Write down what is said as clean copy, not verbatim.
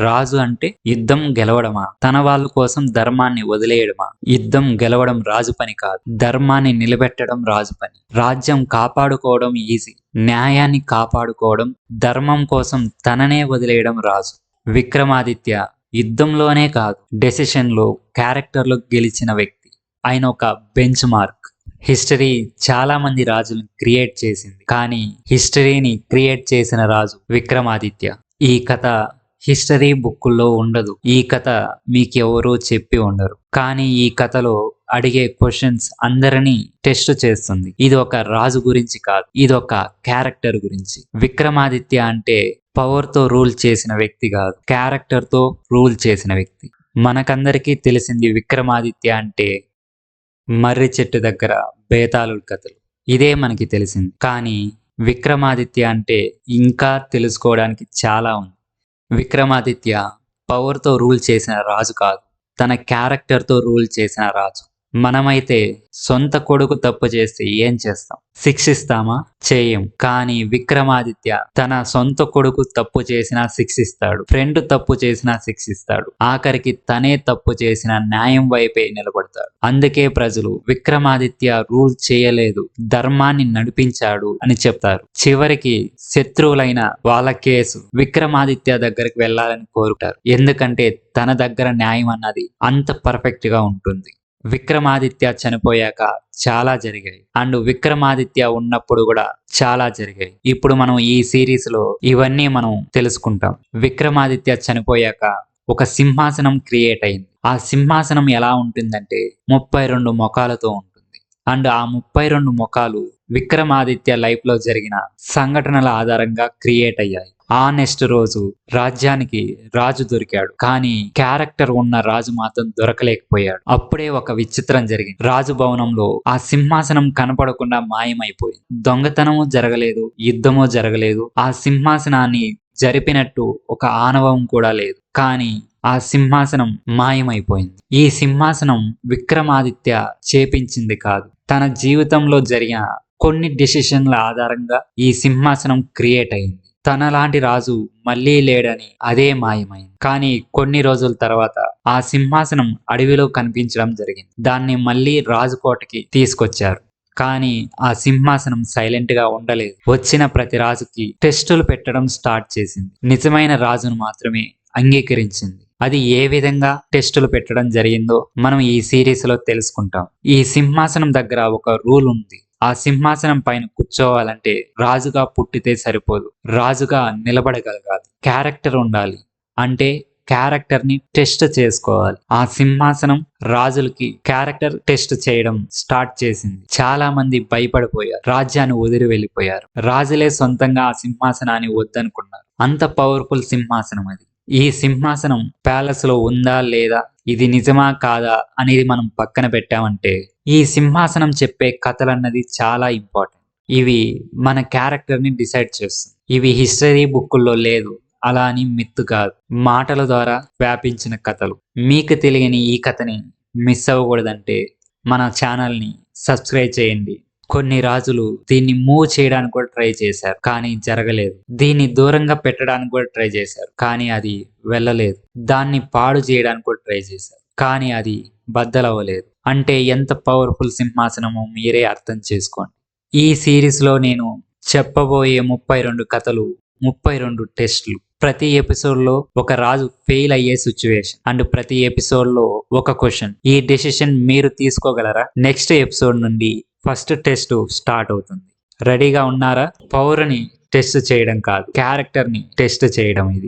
రాజు అంటే యుద్ధం గెలవడమా? తన వాళ్ళ కోసం ధర్మాన్ని వదిలేయడమా? యుద్ధం గెలవడం రాజు పని కాదు. ధర్మాన్ని నిలబెట్టడం రాజు పని. రాజ్యం కాపాడుకోవడం ఈజీ. న్యాయాన్ని కాపాడుకోవడం, ధర్మం కోసం తననే వదిలేయడం రాజు. విక్రమాదిత్య యుద్ధంలోనే కాదు, డెసిషన్లో, క్యారెక్టర్లో గెలిచిన వ్యక్తి. ఆయన ఒక బెంచ్ మార్క్. హిస్టరీ చాలా మంది రాజులను క్రియేట్ చేసింది, కానీ హిస్టరీని క్రియేట్ చేసిన రాజు విక్రమాదిత్య. ఈ కథ హిస్టరీ బుక్కుల్లో ఉండదు. ఈ కథ మీకెవరూ చెప్పి ఉండరు. కానీ ఈ కథలో అడిగే క్వశ్చన్స్ అందరినీ టెస్ట్ చేస్తుంది. ఇది ఒక రాజు గురించి కాదు, ఇది ఒక క్యారెక్టర్ గురించి. విక్రమాదిత్య అంటే పవర్తో రూల్ చేసిన వ్యక్తి కాదు, క్యారెక్టర్తో రూల్ చేసిన వ్యక్తి. మనకందరికీ తెలిసింది విక్రమాదిత్య అంటే మర్రి చెట్టు దగ్గర బేతాళుల కథలు. ఇదే మనకి తెలిసింది. కానీ విక్రమాదిత్య అంటే ఇంకా తెలుసుకోవడానికి చాలా ఉంది. విక్రమాదిత్య పవర్తో రూల్ చేసిన రాజు కాదు, తన క్యారెక్టర్తో రూల్ చేసిన రాజు. మనమైతే సొంత కొడుకు తప్పు చేస్తే ఏం చేస్తాం? శిక్షిస్తామా? చేయం. కానీ విక్రమాదిత్య తన సొంత కొడుకు తప్పు చేసినా శిక్షిస్తాడు, ఫ్రెండ్ తప్పు చేసినా శిక్షిస్తాడు, ఆఖరికి తనే తప్పు చేసిన న్యాయం వైపే నిలబడతాడు. అందుకే ప్రజలు విక్రమాదిత్య రూల్ చేయలేదు, ధర్మాన్ని నడిపించాడు అని చెప్తారు. చివరికి శత్రువులైన వాళ్ళ కేసు విక్రమాదిత్య దగ్గరికి వెళ్ళాలని కోరుతారు. ఎందుకంటే తన దగ్గర న్యాయం అన్నది అంత పర్ఫెక్ట్ గా ఉంటుంది. విక్రమాదిత్య చనిపోయాక చాలా జరిగాయి, అండ్ విక్రమాదిత్య ఉన్నప్పుడు కూడా చాలా జరిగాయి. ఇప్పుడు మనం ఈ సిరీస్ లో ఇవన్నీ మనం తెలుసుకుంటాం. విక్రమాదిత్య చనిపోయాక ఒక సింహాసనం క్రియేట్ అయింది. ఆ సింహాసనం ఎలా ఉంటుందంటే 32 ముఖాలతో ఉంటుంది. అండ్ ఆ 32 ముఖాలు విక్రమాదిత్య లైఫ్ లో జరిగిన సంఘటనల ఆధారంగా క్రియేట్ అయ్యాయి. ఆ నెక్స్ట్ రోజు రాజ్యానికి రాజు దొరికాడు, కానీ క్యారెక్టర్ ఉన్న రాజు మాత్రం దొరకలేకపోయాడు. అప్పుడే ఒక విచిత్రం జరిగింది. రాజు భవనంలో ఆ సింహాసనం కనపడకుండా మాయమైపోయింది. దొంగతనము జరగలేదు, యుద్ధము జరగలేదు, ఆ సింహాసనాన్ని జరిపినట్టు ఒక ఆనవం కూడా లేదు. కానీ ఆ సింహాసనం మాయమైపోయింది. ఈ సింహాసనం విక్రమాదిత్య చేపించింది కాదు, తన జీవితంలో జరిగిన కొన్ని డెసిషన్ల ఆధారంగా ఈ సింహాసనం క్రియేట్ అయింది. తనలాంటి రాజు మళ్ళీ లేడని అదే మాయమైంది. కానీ కొన్ని రోజుల తర్వాత ఆ సింహాసనం అడవిలో కనిపించడం జరిగింది. దాన్ని మళ్ళీ రాజుకోటకి తీసుకొచ్చారు. కానీ ఆ సింహాసనం సైలెంట్ గా ఉండలేదు. వచ్చిన ప్రతి రాజుకి టెస్టులు పెట్టడం స్టార్ట్ చేసింది. నిజమైన రాజును మాత్రమే అంగీకరించింది. అది ఏ విధంగా టెస్టులు పెట్టడం జరిగిందో మనం ఈ సిరీస్ లో తెలుసుకుంటాం. ఈ సింహాసనం దగ్గర ఒక రూల్ ఉంది. ఆ సింహాసనం పైన కూర్చోవాలంటే రాజుగా పుట్టితే సరిపోదు, రాజుగా నిలబడగలగాలి, క్యారెక్టర్ ఉండాలి. అంటే క్యారెక్టర్ ని టెస్ట్ చేసుకోవాలి. ఆ సింహాసనం రాజులకి క్యారెక్టర్ టెస్ట్ చేయడం స్టార్ట్ చేసింది. చాలా మంది భయపడిపోయారు, రాజ్యాన్ని వదిలి వెళ్ళిపోయారు. రాజులే సొంతంగా ఆ సింహాసనాన్ని వద్దనుకున్నారు. అంత పవర్ఫుల్ సింహాసనం అది. ఈ సింహాసనం ప్యాలెస్ లో ఉందా లేదా, ఇది నిజమా కాదా అనేది మనం పక్కన పెట్టామంటే, ఈ సింహాసనం చెప్పే కథలన్నది చాలా ఇంపార్టెంట్. ఇవి మన క్యారెక్టర్ ని డిసైడ్ చేస్తుంది. ఇవి హిస్టరీ బుక్కుల్లో లేదు, అలా అని మిత్తు కాదు, మాటల ద్వారా వ్యాపించిన కథలు. మీకు తెలియని ఈ కథని మిస్ అవ్వకూడదంటే మన ఛానల్ని సబ్స్క్రైబ్ చేయండి. కొన్ని రాజులు దీన్ని మూవ్ చేయడానికి కూడా ట్రై చేశారు, కానీ జరగలేదు. దీన్ని దూరంగా పెట్టడానికి కూడా ట్రై చేశారు, కానీ అది వెళ్ళలేదు. దాన్ని పాడు చేయడానికి కూడా ట్రై చేశారు, కానీ అది బద్దలవ్వలేదు. అంటే ఎంత పవర్ఫుల్ సింహాసనమో మీరే అర్థం చేసుకోండి. ఈ సిరీస్ లో నేను చెప్పబోయే 32 కథలు, 32 టెస్టులు. ప్రతి ఎపిసోడ్ లో ఒక రాజు ఫెయిల్ అయ్యే సిచ్యువేషన్, అండ్ ప్రతి ఎపిసోడ్ లో ఒక క్వశ్చన్. ఈ డెసిషన్ మీరు తీసుకోగలరా? నెక్స్ట్ ఎపిసోడ్ నుండి ఫస్ట్ టెస్ట్ స్టార్ట్ అవుతుంది. రెడీగా ఉన్నారా? పవర్ని టెస్ట్ చేయడం కాదు, క్యారెక్టర్ ని టెస్ట్ చేయడం ఇది.